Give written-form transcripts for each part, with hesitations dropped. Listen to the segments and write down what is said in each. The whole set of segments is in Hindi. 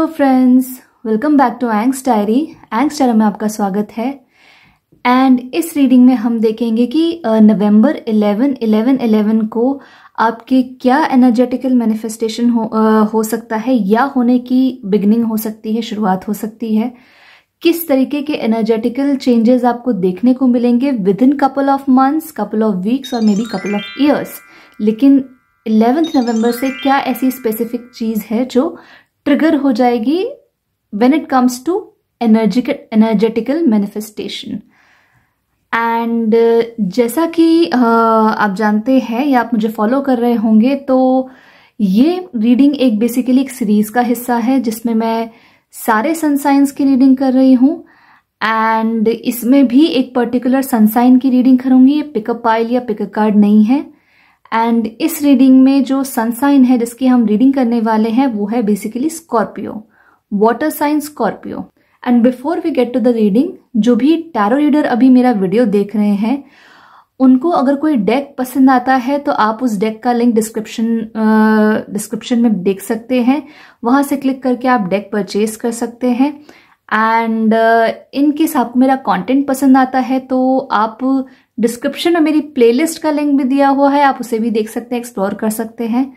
Hello friends, welcome back to Ang's diary. Ang's diary में आपका स्वागत है। एंड इस रीडिंग में हम देखेंगे कि नवंबर 11/11/11 को आपके क्या एनर्जेटिकल मैनिफेस्टेशन हो सकता है या होने की बिगनिंग हो सकती है, शुरुआत हो सकती है। किस तरीके के एनर्जेटिकल चेंजेस आपको देखने को मिलेंगे with in couple of months, couple of weeks और may be couple of years. लेकिन 11 नवंबर से क्या ऐसी स्पेसिफिक चीज है जो ट्रिगर हो जाएगी when it comes to energetical manifestation. And जैसा कि आप जानते हैं या आप मुझे फॉलो कर रहे होंगे, तो ये रीडिंग एक बेसिकली एक सीरीज का हिस्सा है जिसमें मैं सारे सन साइंस की रीडिंग कर रही हूँ। एंड इसमें भी एक पर्टिकुलर सन साइन की रीडिंग करूंगी। ये पिकअप पाइल या पिकअप कार्ड नहीं है। एंड इस रीडिंग में जो सन साइन है जिसकी हम रीडिंग करने वाले हैं वो है basically Scorpio, water sign Scorpio. And before we get to the reading, जो भी टैरो रीडर अभी मेरा वीडियो देख रहे हैं उनको अगर कोई डेक पसंद आता है तो आप उस डेक का लिंक डिस्क्रिप्शन में देख सकते हैं। वहां से क्लिक करके आप डेक परचेज कर सकते हैं। एंड इन केस आपको मेरा कंटेंट पसंद आता है तो आप डिस्क्रिप्शन में मेरी प्लेलिस्ट का लिंक भी दिया हुआ है, आप उसे भी देख सकते हैं, एक्सप्लोर कर सकते हैं।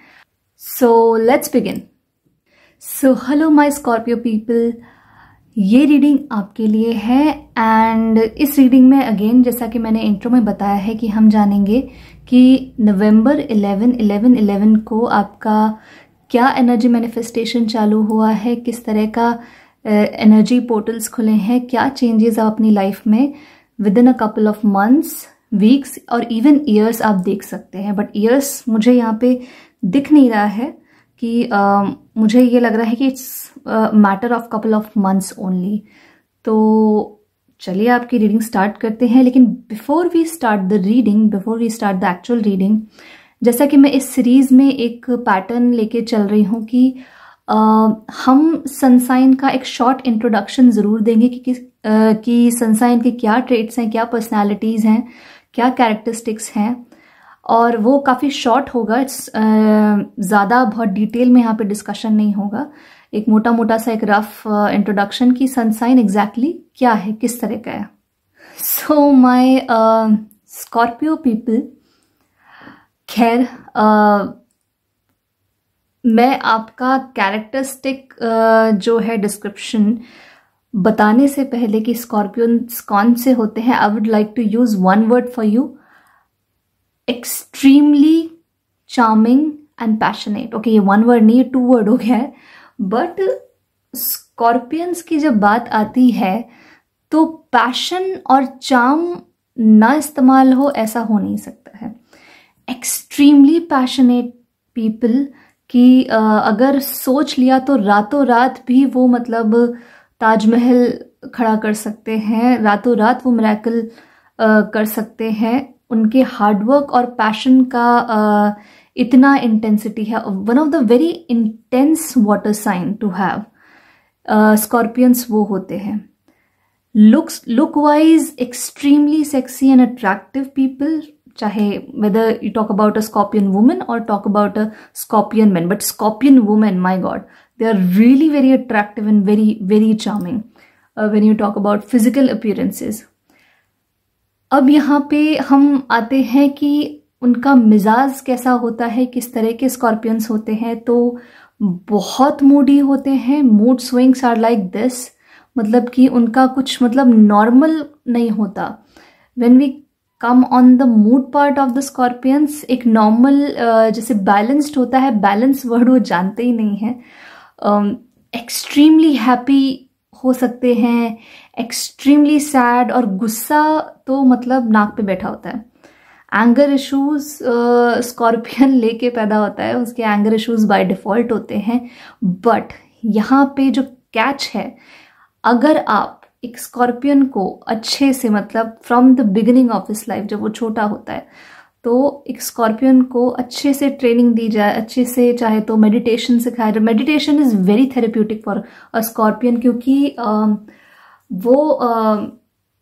So let's begin. So hello my Scorpio people, ये रीडिंग आपके लिए है। एंड इस रीडिंग में अगेन जैसा कि मैंने इंट्रो में बताया है कि हम जानेंगे कि नवंबर 11/11/11 को आपका क्या एनर्जी मैनिफेस्टेशन चालू हुआ है, किस तरह का एनर्जी पोर्टल्स खुले हैं, क्या चेंजेस आप अपनी लाइफ में with in a couple of months, weeks और इवन ईयर्स आप देख सकते हैं। बट ईयर्स मुझे यहाँ पे दिख नहीं रहा है कि मुझे ये लग रहा है कि it's matter of couple of months only. तो चलिए आपकी रीडिंग स्टार्ट करते हैं। लेकिन before we start the actual reading, जैसा कि मैं इस सीरीज में एक पैटर्न लेके चल रही हूँ कि हम सनसाइन का एक शॉर्ट इंट्रोडक्शन जरूर देंगे कि सनसाइन के क्या ट्रेट्स हैं, क्या पर्सनालिटीज हैं, क्या कैरेक्टरिस्टिक्स हैं। और वो काफ़ी शॉर्ट होगा, ज़्यादा बहुत डिटेल में यहाँ पे डिस्कशन नहीं होगा। एक मोटा मोटा सा एक रफ इंट्रोडक्शन की सनसाइन एग्जैक्टली क्या है, किस तरह का है। सो माय स्कॉर्पियो पीपल, खैर मैं आपका कैरेक्टरिस्टिक जो है डिस्क्रिप्शन बताने से पहले कि स्कॉर्पियंस कौन से होते हैं, I would like to use one word for you, extremely charming and passionate. Okay, ये वन वर्ड नहीं, ये टू वर्ड हो गया है। बट स्कॉर्पियंस की जब बात आती है तो पैशन और चार्म ना इस्तेमाल हो ऐसा हो नहीं सकता है। एक्सट्रीमली पैशनेट पीपल कि अगर सोच लिया तो रातों रात भी वो मतलब ताजमहल खड़ा कर सकते हैं, रातों रात वो मिरेकल कर सकते हैं। उनके हार्डवर्क और पैशन का इतना इंटेंसिटी है। One of the very intense water sign to have scorpions वो होते हैं। Look wise extremely sexy and attractive people, चाहे whether you talk about a scorpion women और talk about a scorpion man, but scorpion women, my god, they are really very attractive and very very charming when you talk about physical appearances. अब यहाँ पे हम आते हैं कि उनका मिजाज कैसा होता है, किस तरह के स्कॉर्पियंस होते हैं। तो बहुत मूडी होते हैं, mood swings are like this, मतलब कि उनका कुछ मतलब नॉर्मल नहीं होता। When we come on the mood part of the Scorpions, एक नॉर्मल जैसे बैलेंस्ड होता है, बैलेंस वर्ड वो जानते ही नहीं है। एक्सट्रीमली हैप्पी हो सकते हैं, एक्सट्रीमली सैड, और गुस्सा तो मतलब नाक पे बैठा होता है। एंगर इश्यूज स्कॉर्पियन लेके पैदा होता है, उसके एंगर इश्यूज बाय डिफॉल्ट होते हैं। बट यहाँ पे जो कैच है, अगर आप एक स्कॉर्पियन को अच्छे से मतलब from the beginning of his life, जब वो छोटा होता है, तो एक स्कॉर्पियन को अच्छे से ट्रेनिंग दी जाए, अच्छे से चाहे तो मेडिटेशन सिखाया जाए। Meditation is very therapeutic for a scorpion, क्योंकि वो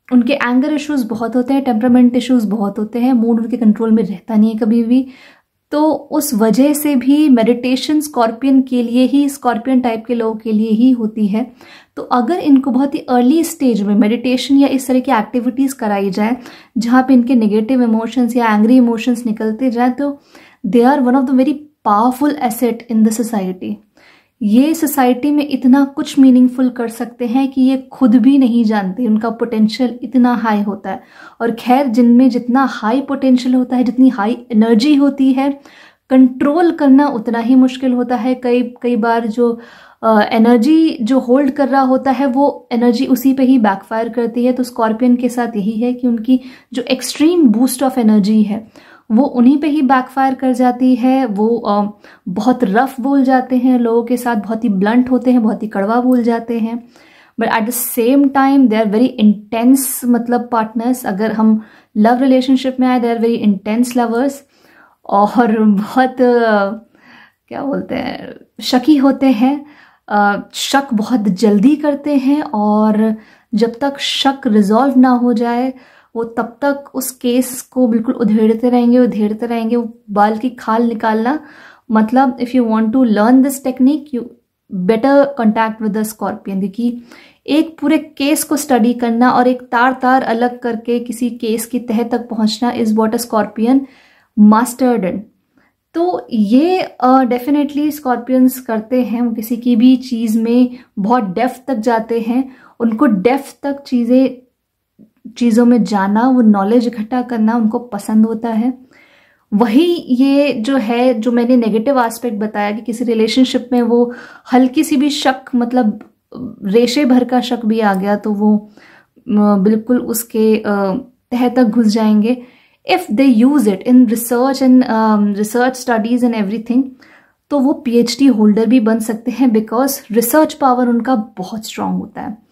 उनके एंगर इश्यूज बहुत होते हैं, टेम्परामेंट इश्यूज बहुत होते हैं, मूड उनके कंट्रोल में रहता नहीं है कभी भी। तो उस वजह से भी मेडिटेशन स्कॉर्पियन के लिए ही, स्कॉर्पियन टाइप के लोगों के लिए ही होती है। तो अगर इनको बहुत ही अर्ली स्टेज में मेडिटेशन या इस तरह की एक्टिविटीज कराई जाए जहाँ पे इनके नेगेटिव इमोशंस या एंग्री इमोशंस निकलते जाए, तो they are one of the very powerful asset in the society. ये सोसाइटी में इतना कुछ मीनिंगफुल कर सकते हैं कि ये खुद भी नहीं जानते, उनका पोटेंशियल इतना हाई होता है। और खैर, जिनमें जितना हाई पोटेंशियल होता है, जितनी हाई एनर्जी होती है, कंट्रोल करना उतना ही मुश्किल होता है। कई बार जो एनर्जी जो होल्ड कर रहा होता है वो एनर्जी उसी पे ही बैकफायर करती है। तो स्कॉर्पियन के साथ यही है कि उनकी जो एक्सट्रीम बूस्ट ऑफ एनर्जी है वो उन्हीं पे ही बैकफायर कर जाती है। वो बहुत रफ बोल जाते हैं लोगों के साथ, बहुत ही ब्लंट होते हैं, बहुत ही कड़वा बोल जाते हैं। But at the same time they are very intense, मतलब पार्टनर्स। अगर हम लव रिलेशनशिप में आए, they are very intense lovers, और बहुत क्या बोलते हैं, शकी होते हैं। शक बहुत जल्दी करते हैं, और जब तक शक रिजॉल्व ना हो जाए वो तब तक उस केस को बिल्कुल उधेड़ते रहेंगे। वो बाल की खाल निकालना, मतलब if you want to learn this technique you better contact with the Scorpion, क्योंकि एक पूरे केस को स्टडी करना और एक तार अलग करके किसी केस की तह तक पहुंचना is what a scorpion mastered in. तो ये डेफिनेटली स्कॉर्पियंस करते हैं। वो किसी की भी चीज़ में बहुत डेप्थ तक जाते हैं, उनको डेप्थ तक चीज़ों में जाना, वो नॉलेज इकट्ठा करना उनको पसंद होता है। वही ये जो है, जो मैंने नेगेटिव एस्पेक्ट बताया कि किसी रिलेशनशिप में वो हल्की सी भी शक, मतलब रेशे भर का शक भी आ गया तो वो बिल्कुल उसके तह तक घुस जाएंगे। If they use it in research and research studies and everything, तो वो PhD होल्डर भी बन सकते हैं, बिकॉज रिसर्च पावर उनका बहुत स्ट्रांग होता है।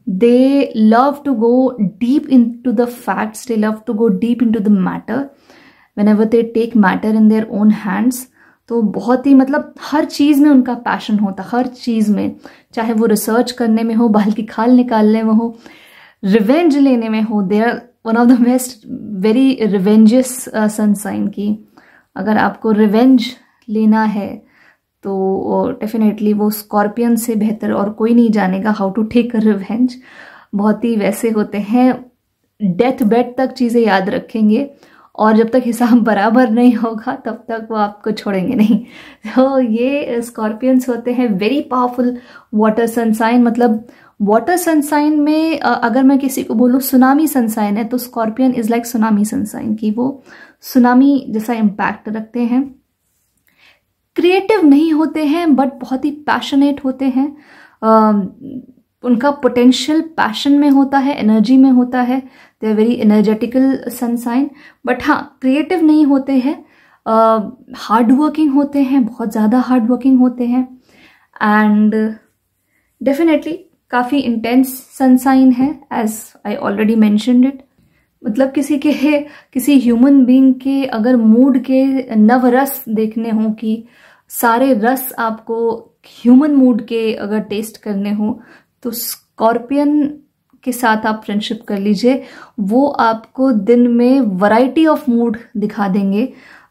They love to go deep into the facts, they love to go deep into the matter whenever they take matter in their own hands। तो बहुत ही, मतलब हर चीज़ में उनका पैशन होता, हर चीज़ में, चाहे वो रिसर्च करने में हो, बाल की खाल निकालने में हो, रिवेंज लेने में हो। They are one of the best very revengeous sun sign की। अगर आपको रिवेंज लेना है तो डेफिनेटली वो स्कॉर्पियन से बेहतर और कोई नहीं जानेगा how to take a revenge. बहुत ही वैसे होते हैं, डेथ बेड तक चीज़ें याद रखेंगे, और जब तक हिसाब बराबर नहीं होगा तब तक वो आपको छोड़ेंगे नहीं। तो ये स्कॉर्पियंस होते हैं very powerful water sun sign. मतलब वाटर सन साइन में अगर मैं किसी को बोलूँ सुनामी सन साइन है, तो Scorpion is like tsunami sun sign की, वो सुनामी जैसा इम्पैक्ट रखते हैं। क्रिएटिव नहीं होते हैं बट बहुत ही पैशनेट होते हैं। उनका पोटेंशियल पैशन में होता है, एनर्जी में होता है। They are very energetical sun sign. But हाँ, क्रिएटिव नहीं होते हैं, हार्ड वर्किंग होते हैं, बहुत ज़्यादा हार्ड वर्किंग होते हैं, एंड डेफिनेटली काफ़ी इंटेंस सन साइन है, as I already mentioned it. मतलब किसी ह्यूमन बीइंग के अगर मूड के नवरस देखने हो, कि सारे रस आपको ह्यूमन मूड के अगर टेस्ट करने हो, तो स्कॉर्पियन के साथ आप फ्रेंडशिप कर लीजिए। वो आपको दिन में वैरायटी ऑफ मूड दिखा देंगे।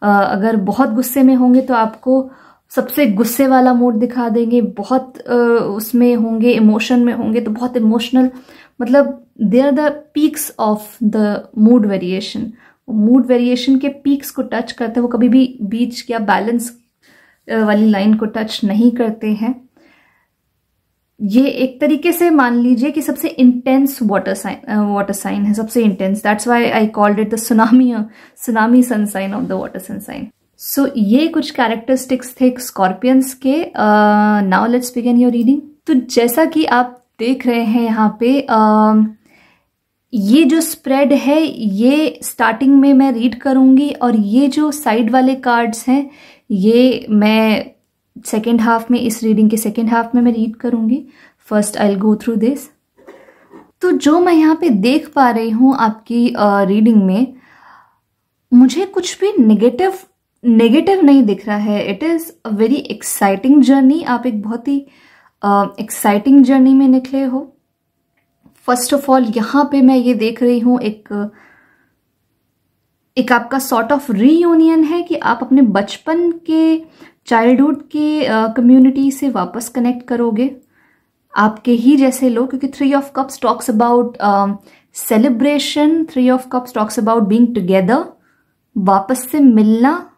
अगर बहुत गुस्से में होंगे तो आपको सबसे गुस्से वाला मूड दिखा देंगे, बहुत उसमें होंगे, इमोशन में होंगे तो बहुत इमोशनल। मतलब they are the peaks of the mood variation. Mood variation के पीक्स को टच करते हैं, वो कभी भी बीच या बैलेंस वाली लाइन को टच नहीं करते हैं। ये एक तरीके से मान लीजिए कि सबसे इंटेंस वाटर साइन है, सबसे intense. That's why I called it the tsunami sun sign of the water sun sign. So ये कुछ कैरेक्टरिस्टिक्स थे स्कॉर्पियंस के। Now let's begin your reading. तो जैसा कि आप देख रहे हैं यहाँ पे, ये जो स्प्रेड है ये स्टार्टिंग में मैं रीड करूंगी, और ये जो साइड वाले कार्ड्स हैं ये मैं सेकेंड हाफ में, इस रीडिंग के सेकेंड हाफ में मैं रीड करूंगी। First I will go through this. तो जो मैं यहाँ पे देख पा रही हूँ आपकी रीडिंग में, मुझे कुछ भी नेगेटिव नहीं दिख रहा है। It is a very exciting journey. आप एक बहुत ही एक्साइटिंग जर्नी में निकले हो। फर्स्ट ऑफ ऑल यहाँ पे मैं ये देख रही हूँ, एक आपका सॉर्ट ऑफ रीयूनियन है कि आप अपने बचपन के चाइल्डहुड के कम्युनिटी से वापस कनेक्ट करोगे, आपके ही जैसे लोग, क्योंकि 3 of Cups talks about celebration, 3 of Cups talks about being together, वापस से मिलना।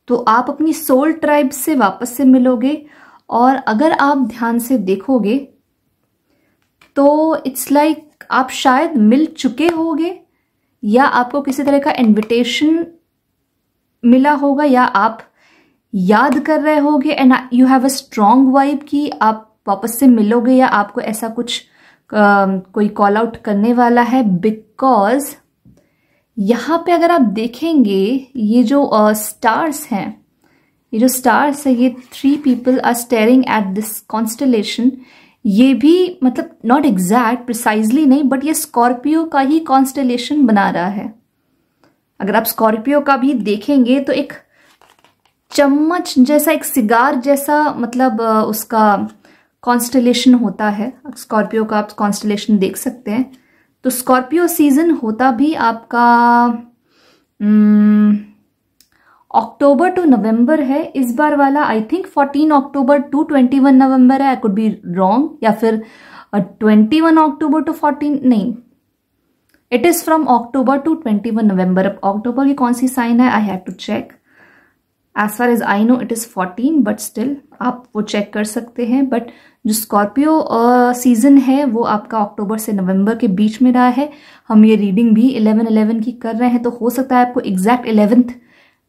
तो आप अपनी सोल ट्राइब से वापस से मिलोगे। और अगर आप ध्यान से देखोगे तो इट्स लाइक आप शायद मिल चुके होगे, या आपको किसी तरह का इनविटेशन मिला होगा, या आप याद कर रहे होगे and you have a strong vibe कि आप वापस से मिलोगे, या आपको ऐसा कुछ कोई कॉल आउट करने वाला है। बिकॉज यहाँ पे अगर आप देखेंगे ये जो स्टार्स हैं, ये जो स्टार्स है, ये 3 people are staring at this constellation. ये भी मतलब नॉट एग्जैक्ट प्रिसाइजली नहीं, बट ये स्कॉर्पियो का ही कॉन्स्टलेशन बना रहा है। अगर आप स्कॉर्पियो का भी देखेंगे तो एक चम्मच जैसा, एक सिगार जैसा मतलब उसका कॉन्स्टलेशन होता है। स्कॉर्पियो का आप कॉन्स्टलेशन देख सकते हैं। तो स्कॉर्पियो सीजन होता भी आपका अक्टूबर टू नवंबर है। इस बार वाला आई थिंक 14 अक्टूबर टू 21 नवंबर है, आई कुड बी रॉन्ग, या फिर 21 अक्टूबर टू 14, नहीं, it is from October to 21 November. अब अक्टूबर की कौन सी साइन है, I have to check. As far as I know it is 14, but still आप वो चेक कर सकते हैं। बट जो स्कॉर्पियो सीजन है वो आपका अक्टूबर से नवंबर के बीच में रहा है। हम ये रीडिंग भी 11/11 की कर रहे हैं, तो हो सकता है आपको एग्जैक्ट 11th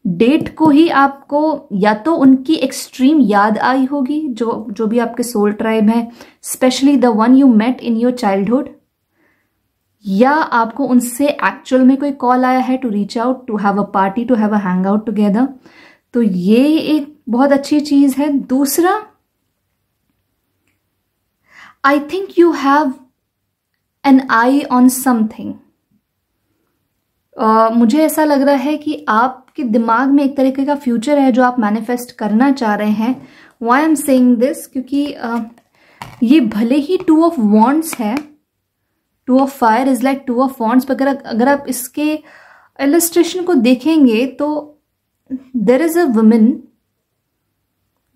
डेट को ही आपको या तो उनकी एक्सट्रीम याद आई होगी, जो भी आपके सोल ट्राइब है, specially the one you met in your childhood, या आपको उनसे एक्चुअल में कोई कॉल आया है to reach out, to have a party, to have a hang out together. तो ये एक बहुत अच्छी चीज है। दूसरा, I think you have an eye on something. मुझे ऐसा लग रहा है कि आपके दिमाग में एक तरीके का फ्यूचर है जो आप मैनिफेस्ट करना चाह रहे हैं। Why I am saying this, क्योंकि ये भले ही 2 of Wands है, 2 of Fire is like 2 of Wands, पर अगर आप इसके इलस्ट्रेशन को देखेंगे तो there is a woman,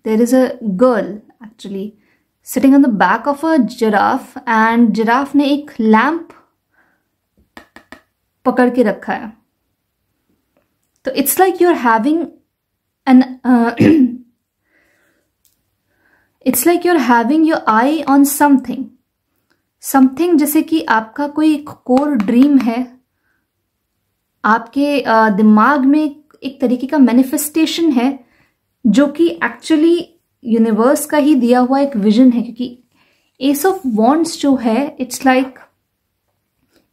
there is a girl actually sitting on the back of a giraffe, and giraffe ने एक लैम्प पकड़ के रखा है। तो it's like you are having an it's like you are having your eye on something, something जैसे कि आपका कोई कोर ड्रीम है, आपके दिमाग में एक तरीके का मैनिफेस्टेशन है जो कि एक्चुअली यूनिवर्स का ही दिया हुआ एक विजन है। क्योंकि एस ऑफ वॉन्ड्स जो है, इट्स लाइक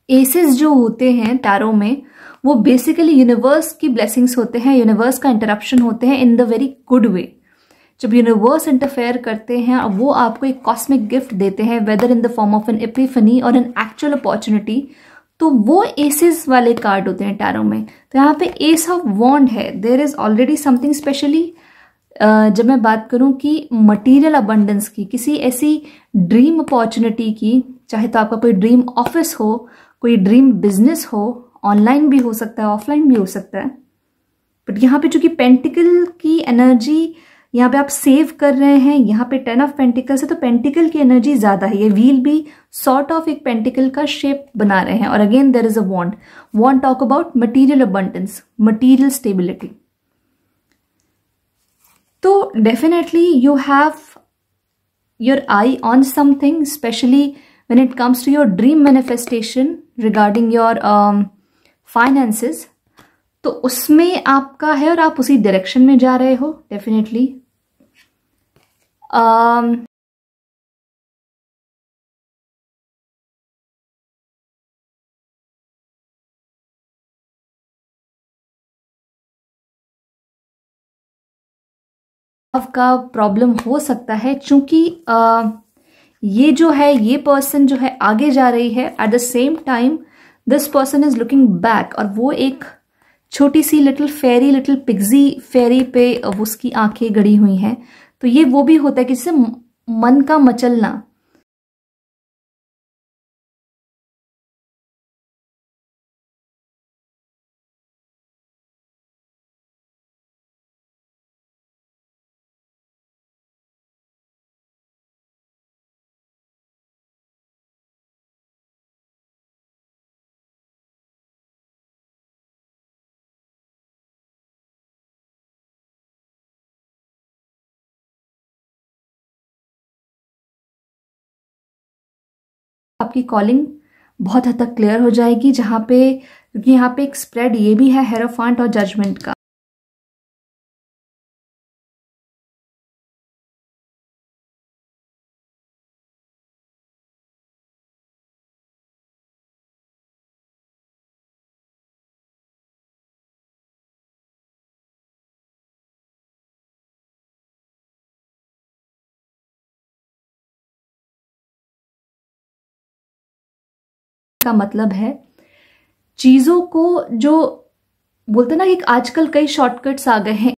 एसेस जो होते हैं टैरो में, वो बेसिकली यूनिवर्स की ब्लेसिंग्स होते हैं, यूनिवर्स का इंटरप्शन होते हैं in the very good way. जब यूनिवर्स इंटरफेयर करते हैं, वो आपको एक कॉस्मिक गिफ्ट देते हैं, whether in the form of an epiphany और एन एक्चुअल अपॉर्चुनिटी, तो वो एसेस वाले कार्ड होते हैं टैरो में। तो यहाँ पे एस ऑफ वॉन्ड है, there is already something specially. जब मैं बात करूं कि मटेरियल अबंडेंस की, किसी ऐसी ड्रीम अपॉर्चुनिटी की, चाहे तो आपका कोई ड्रीम ऑफिस हो, कोई ड्रीम बिजनेस हो, ऑनलाइन भी हो सकता है, ऑफलाइन भी हो सकता है, बट यहाँ पे चूंकि पेंटिकल की एनर्जी यहाँ पे आप सेव कर रहे हैं, यहाँ पे 10 of Pentacles है, तो पेंटिकल की एनर्जी ज्यादा है। ये व्हील भी सॉर्ट ऑफ एक पेंटिकल का शेप बना रहे हैं। और again there is a wand, wand talk about material abundance, material stability. तो definitely you have your eye on something, specially when it comes to your dream manifestation regarding your finances, तो उसमें आपका है और आप उसी डायरेक्शन में जा रहे हो डेफिनेटली। का प्रॉब्लम हो सकता है, चूंकि ये जो है, ये पर्सन जो है आगे जा रही है, eight the same time this person is looking back, और वो एक छोटी सी लिटिल फेरी, लिटिल पिग्जी फेरी पे उसकी आंखें गड़ी हुई हैं। तो ये वो भी होता है कि जिससे मन का मचलना, आपकी कॉलिंग बहुत हद तक क्लियर हो जाएगी, जहाँ पे क्योंकि यहाँ पे एक स्प्रेड ये भी है हेरोफांट और जजमेंट का। का मतलब है चीजों को जो बोलते ना कि आजकल कई शॉर्टकट्स आ गए हैं,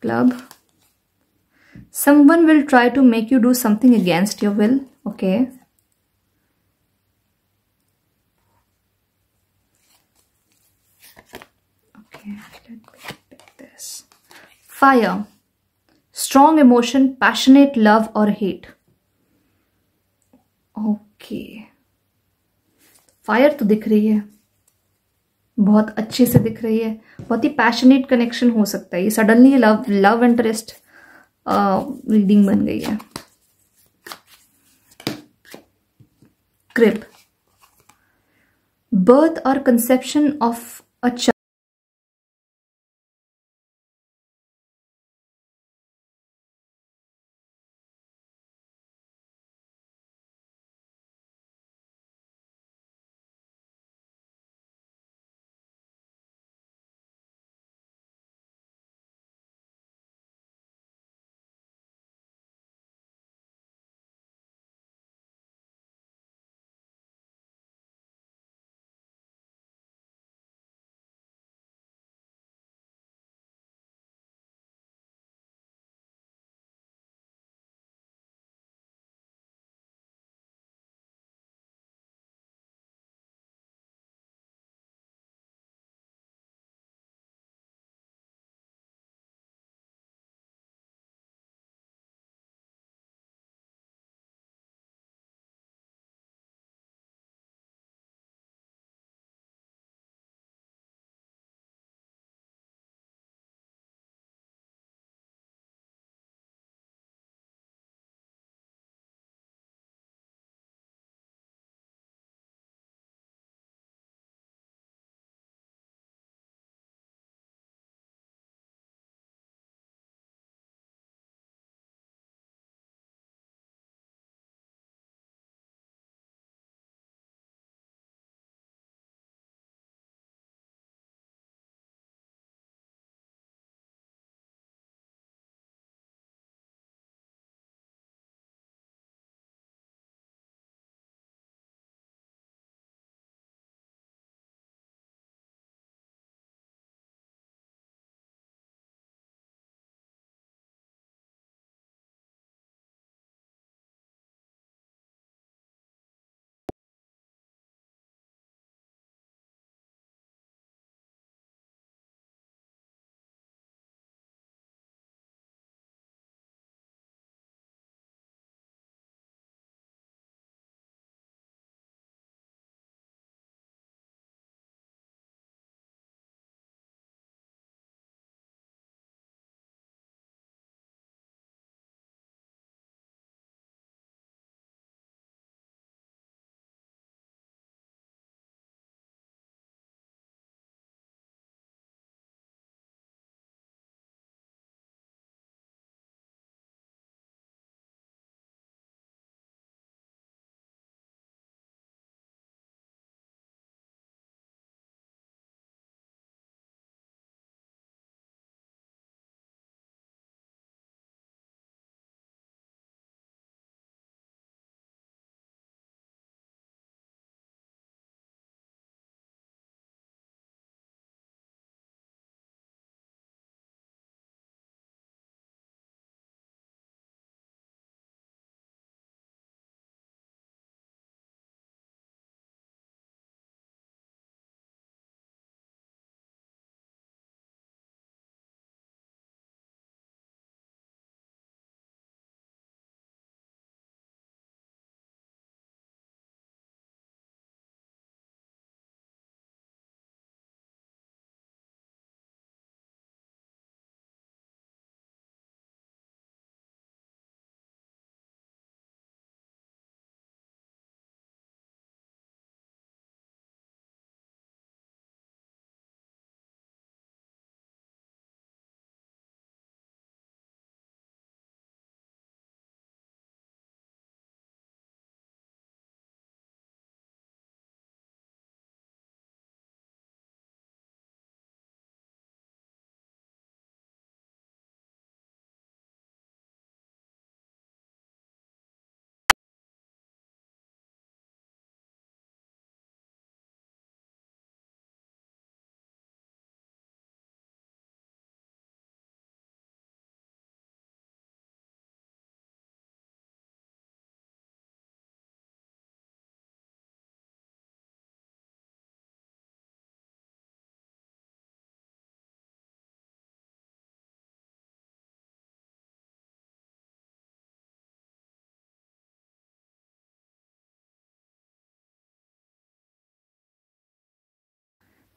Club. Someone will try to make you do something against your will. Okay. Okay, let me pick this. Fire. Strong emotion, passionate love or hate. Okay. Fire तो दिख रही है, बहुत अच्छे से दिख रही है, बहुत ही पैशनेट कनेक्शन हो सकता है ये। सडनली लव इंटरेस्ट रीडिंग बन गई है। क्रिप, बर्थ और कंसेप्शन ऑफ अ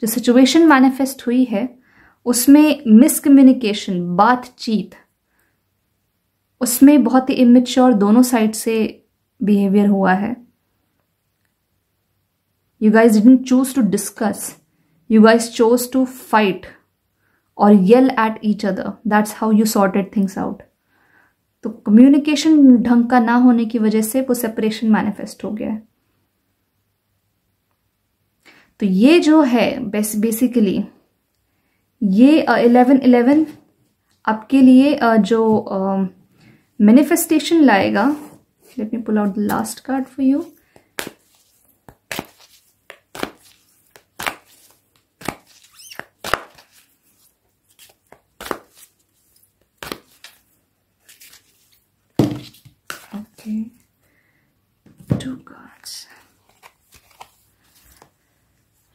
जो सिचुएशन मैनिफेस्ट हुई है उसमें मिसकम्युनिकेशन, बातचीत, उसमें बहुत ही इमेच्योर दोनों साइड से बिहेवियर हुआ है। You guys didn't choose to discuss. You guys chose to fight or yell at each other. That's how you sorted things out. तो कम्युनिकेशन ढंग का ना होने की वजह से वो सेपरेशन मैनिफेस्ट हो गया है। तो ये जो है बेसिकली ये 11-11 आपके लिए जो मैनिफेस्टेशन लाएगा। Let me pull out the last card for you. Okay, 2 cards.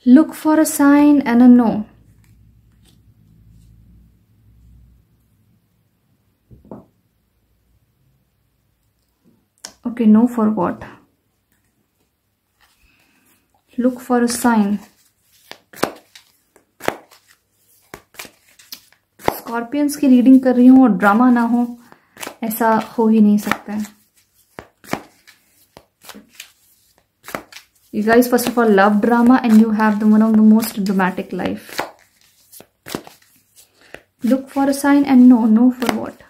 Look for a sign and a no. Okay, no for what? Look for a sign. Scorpions की रीडिंग कर रही हूँ और ड्रामा ना हो, ऐसा हो ही नहीं सकता है। You guys first of all love drama and you have one of the most dramatic life. Look for a sign and no. No for what?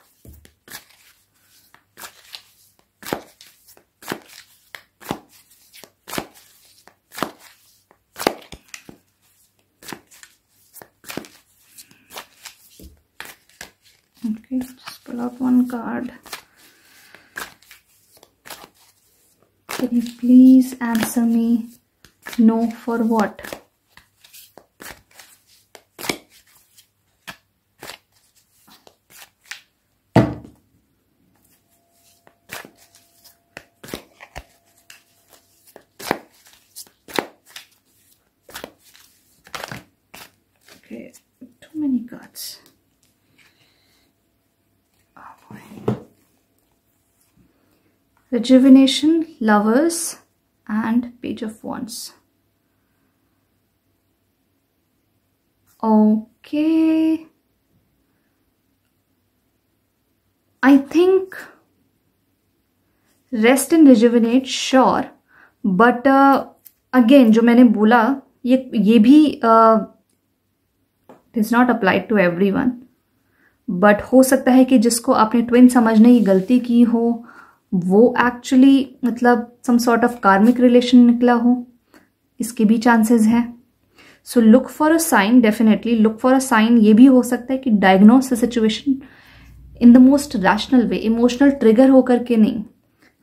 Okay, just pull out one card. Can you please answer me? No for what? Okay, too many cards. Oh boy. Rejuvenation, Lovers, and Page of Wands. Okay. I think rest and rejuvenate, sure. But again, जो मैंने बोला ये भी it is not applied to everyone. But हो सकता है कि जिसको आपने ट्विन समझने की गलती की हो वो एक्चुअली मतलब some sort of karmic relation निकला हो, इसके भी चांसेस हैं। So look for a sign, definitely look for a sign. ये भी हो सकता है कि diagnose the situation in the most rational way, emotional trigger होकर के नहीं।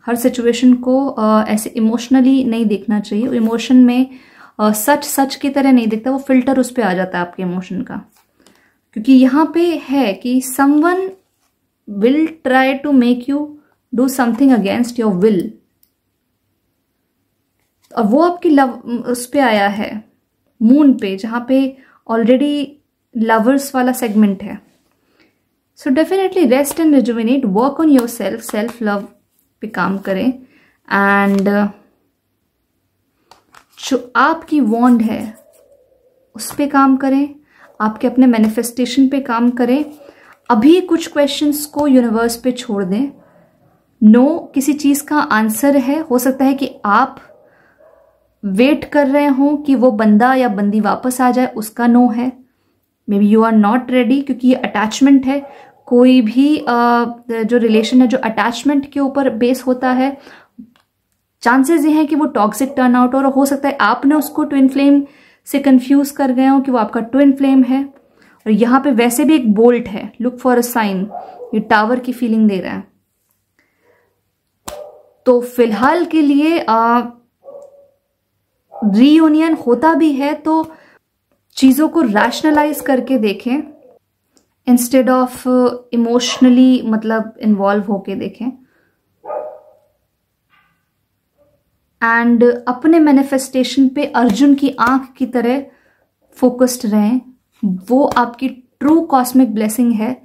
हर सिचुएशन को ऐसे इमोशनली नहीं देखना चाहिए। इमोशन में सच की तरह नहीं दिखता, वो फिल्टर उस पर आ जाता है आपके इमोशन का। क्योंकि यहाँ पे है कि someone will try to make you do something against your will, और वो आपकी लव उस पे आया है मून पे, जहां पे ऑलरेडी लवर्स वाला सेगमेंट है। So definitely rest and rejuvenate, work on your self, self love पे काम करें। एंड जो आपकी वॉन्ड है उस पे काम करें, आपके अपने मैनिफेस्टेशन पे काम करें। अभी कुछ क्वेश्चंस को यूनिवर्स पे छोड़ दें। नो किसी चीज का आंसर है, हो सकता है कि आप वेट कर रहे हो कि वो बंदा या बंदी वापस आ जाए, उसका नो है। Maybe you are not ready, क्योंकि ये अटैचमेंट है। कोई भी जो रिलेशन है जो अटैचमेंट के ऊपर बेस होता है, चांसेस ये हैं कि वो टॉक्सिक टर्न आउट, और हो सकता है आपने उसको ट्विन फ्लेम से कंफ्यूज कर गए हो कि वो आपका ट्विन फ्लेम है। और यहाँ पे वैसे भी एक बोल्ट है, लुक फॉर अ साइन, ये टावर की फीलिंग दे रहा है। तो फिलहाल के लिए रीयूनियन होता भी है तो चीजों को रैशनलाइज करके देखें, इंस्टेड ऑफ इमोशनली मतलब इन्वॉल्व होके देखें। एंड अपने मैनिफेस्टेशन पे अर्जुन की आंख की तरह फोकस्ड रहें, वो आपकी ट्रू कॉस्मिक ब्लेसिंग है।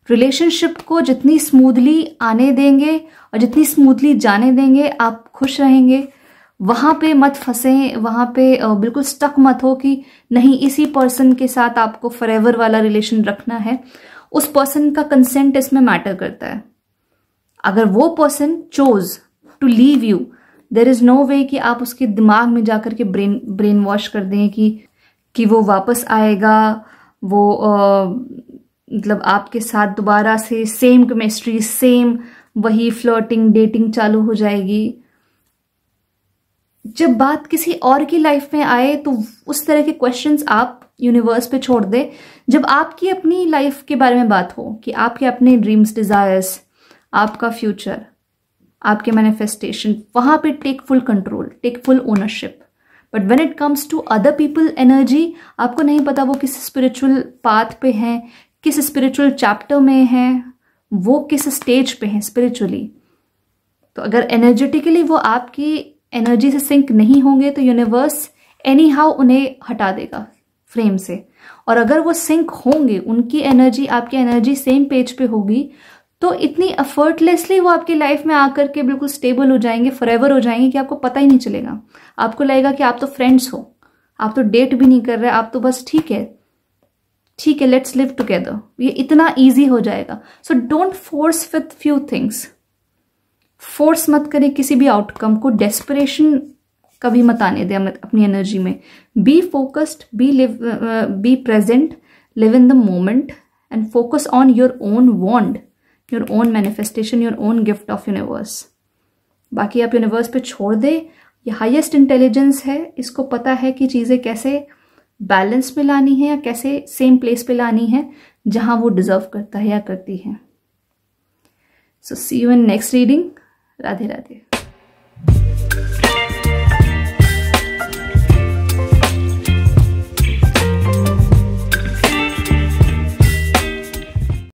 रिलेशनशिप को जितनी स्मूथली आने देंगे और जितनी स्मूथली जाने देंगे, आप खुश रहेंगे, वहां पे मत फंसे, वहां पे बिल्कुल स्टक मत हो कि नहीं इसी पर्सन के साथ आपको फॉरएवर वाला रिलेशन रखना है। उस पर्सन का कंसेंट इसमें मैटर करता है। अगर वो person chose to leave you, there is no way कि आप उसके दिमाग में जाकर के ब्रेन वॉश कर दें कि वो वापस आएगा, वो मतलब आपके साथ दोबारा से सेम केमिस्ट्री, सेम वही फ्लर्टिंग डेटिंग चालू हो जाएगी। जब बात किसी और की लाइफ में आए तो उस तरह के क्वेश्चंस आप यूनिवर्स पे छोड़ दे। जब आपकी अपनी लाइफ के बारे में बात हो कि आपके अपने ड्रीम्स, डिजायर्स, आपका फ्यूचर, आपके मैनिफेस्टेशन, वहां पे take full control, take full ownership. But when it comes to other people energy, आपको नहीं पता वो किस स्पिरिचुअल पाथ पे हैं, किस स्पिरिचुअल चैप्टर में हैं, वो किस स्टेज पे हैं स्पिरिचुअली। तो अगर एनर्जेटिकली वो आपकी एनर्जी से सिंक नहीं होंगे तो यूनिवर्स एनी हाउ उन्हें हटा देगा फ्रेम से। और अगर वो सिंक होंगे, उनकी एनर्जी आपकी एनर्जी सेम पेज पे होगी, तो इतनी एफर्टलेसली वो आपकी लाइफ में आकर के बिल्कुल स्टेबल हो जाएंगे, फॉरएवर हो जाएंगे कि आपको पता ही नहीं चलेगा। आपको लगेगा कि आप तो फ्रेंड्स हो, आप तो डेट भी नहीं कर रहे, आप तो बस ठीक है लेट्स लिव टुगेदर, ये इतना ईजी हो जाएगा। So don't force with few things. Force मत करें किसी भी आउटकम को, डेस्परेशन कभी मत आने दें अपनी एनर्जी में। Be focused, be present, live in the moment and focus on your own want, your own manifestation, your own gift of universe. बाकी आप यूनिवर्स पे छोड़ दे। ये हाईएस्ट इंटेलिजेंस है, इसको पता है कि चीजें कैसे बैलेंस में लानी है या कैसे सेम प्लेस पे लानी है जहां वो डिजर्व करता है या करती है। So see you in next reading. Radhe Radhe.